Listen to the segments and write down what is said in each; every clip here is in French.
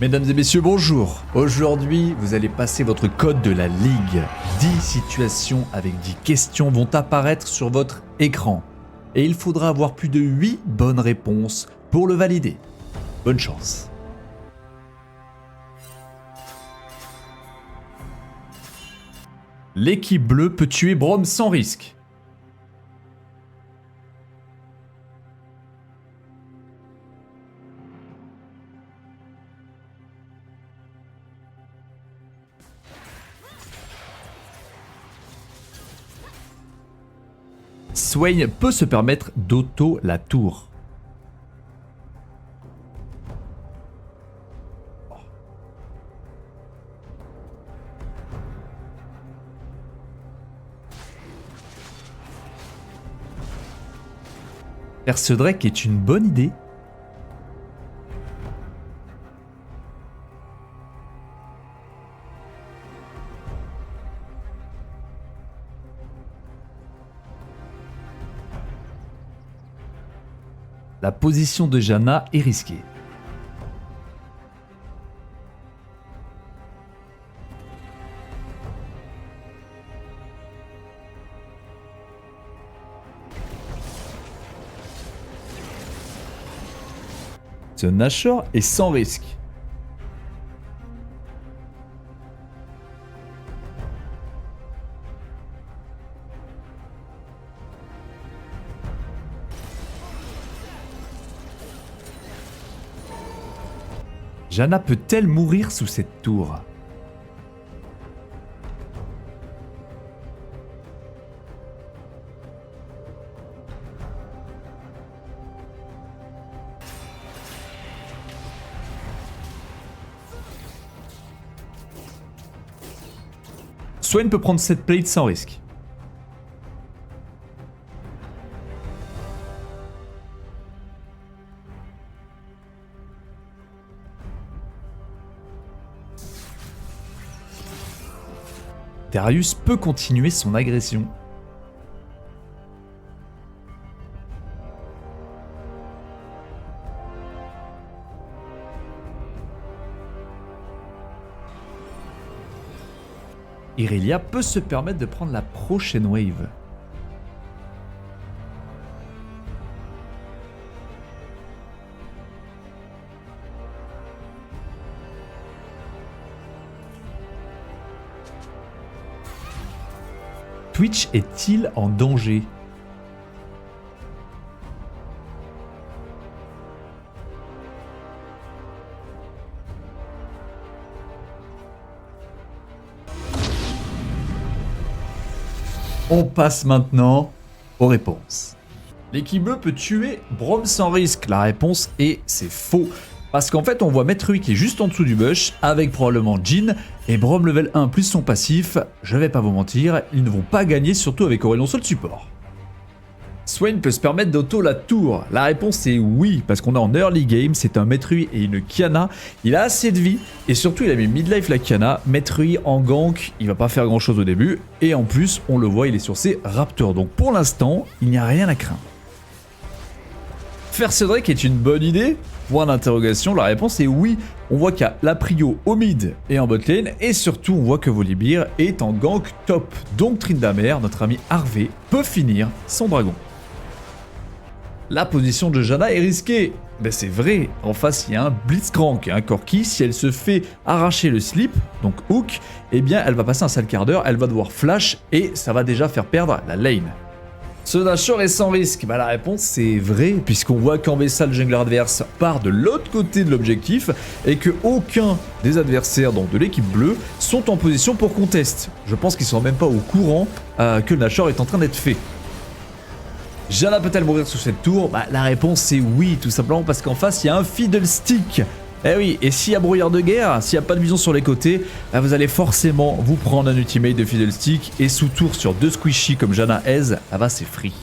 Mesdames et messieurs, bonjour. Aujourd'hui, vous allez passer votre code de la Ligue. 10 situations avec 10 questions vont apparaître sur votre écran. Et il faudra avoir plus de 8 bonnes réponses pour le valider. Bonne chance. L'équipe bleue peut tuer Braum sans risque. Swain peut se permettre d'auto la tour. Faire ce Drake est une bonne idée. La position de Janna est risquée. Ce Nashor est sans risque. Janna peut-elle mourir sous cette tour? Swain peut prendre cette plate sans risque. Darius peut continuer son agression. Irelia peut se permettre de prendre la prochaine wave. Twitch est-il en danger? On passe maintenant aux réponses. L'équipe bleue peut tuer Braum sans risque. La réponse est c'est faux. Parce qu'en fait, on voit Metrui qui est juste en dessous du bush, avec probablement Jhin, et Braum level 1 plus son passif. Je vais pas vous mentir, ils ne vont pas gagner, surtout avec Aurelion sur le support. Swain peut se permettre d'auto la tour. La réponse est oui, parce qu'on est en early game, c'est un Metrui et une Qiyana. Il a assez de vie, et surtout il a mis midlife la Qiyana. Metrui en gank, il va pas faire grand chose au début, et en plus, on le voit, il est sur ses Raptors. Donc pour l'instant, il n'y a rien à craindre. Faire ce Drake est une bonne idée? Point d'interrogation, la réponse est oui. On voit qu'il y a la prio au mid et en bot lane, et surtout on voit que Volibear est en gank top. Donc Tryndamere, notre ami Harvey, peut finir son dragon. La position de Janna est risquée. Ben c'est vrai, en face il y a un Blitzcrank et un Corki. Si elle se fait arracher le slip, donc hook, eh bien elle va passer un sale quart d'heure, elle va devoir flash et ça va déjà faire perdre la lane. Ce Nashor est sans risque. Bah la réponse c'est vrai, puisqu'on voit qu'Ambessa, le jungler adverse, part de l'autre côté de l'objectif et que aucun des adversaires donc de l'équipe bleue sont en position pour contest. Je pense qu'ils sont même pas au courant que le Nashor est en train d'être fait. Janna peut-elle mourir sous cette tour? Bah la réponse c'est oui, tout simplement parce qu'en face il y a un Fiddlestick. Eh oui, et s'il y a brouillard de guerre, s'il n'y a pas de vision sur les côtés, bah vous allez forcément vous prendre un ultimate de Fiddlestick et sous tour sur 2 squishy comme Janna aise, ah bah c'est free.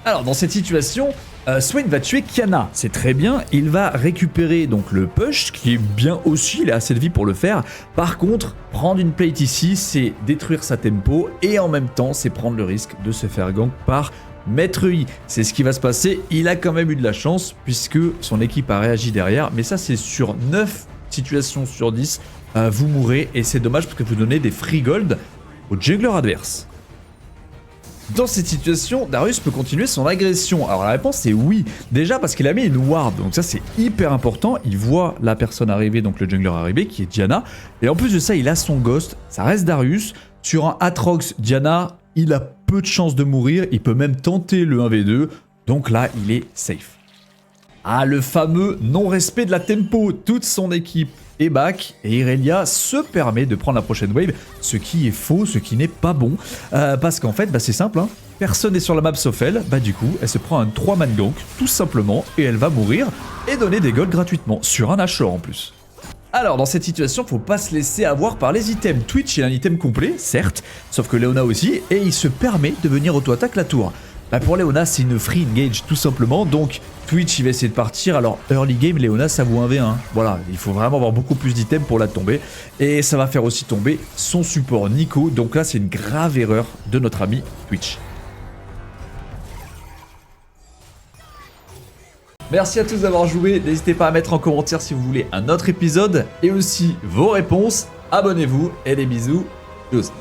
Alors dans cette situation, Swain va tuer Qiyana, c'est très bien, il va récupérer donc le push qui est bien aussi, il a assez de vie pour le faire. Par contre, prendre une plate ici, c'est détruire sa tempo et en même temps c'est prendre le risque de se faire gank par Maître Yi, c'est ce qui va se passer. Il a quand même eu de la chance puisque son équipe a réagi derrière. Mais ça, c'est sur 9 situations sur 10. Vous mourrez et c'est dommage parce que vous donnez des free gold au jungler adverse. Dans cette situation, Darius peut continuer son agression. Alors la réponse est oui. Déjà parce qu'il a mis une ward, donc ça c'est hyper important. Il voit la personne arriver, donc le jungler arriver, qui est Diana. Et en plus de ça, il a son ghost. Ça reste Darius. Sur un Aatrox, Diana, il a peu de chances de mourir. Il peut même tenter le 1v2. Donc là, il est safe. Ah, le fameux non-respect de la tempo. Toute son équipe est back et Irelia se permet de prendre la prochaine wave, ce qui est faux, ce qui n'est pas bon. Parce qu'en fait, c'est simple, hein. Personne n'est sur la map sauf elle. Du coup, elle se prend un 3-man gank, tout simplement, et elle va mourir et donner des golds gratuitement, sur un Ashore en plus. Alors, dans cette situation, faut pas se laisser avoir par les items. Twitch est un item complet, certes, sauf que Leona aussi, et il se permet de venir auto-attaque la tour. Pour Leona, c'est une free engage tout simplement, donc Twitch il va essayer de partir. Alors early game, Leona ça vaut 1v1. Voilà, il faut vraiment avoir beaucoup plus d'items pour la tomber. Et ça va faire aussi tomber son support Nico, donc là c'est une grave erreur de notre ami Twitch. Merci à tous d'avoir joué, n'hésitez pas à mettre en commentaire si vous voulez un autre épisode et aussi vos réponses. Abonnez-vous et des bisous, tchuss.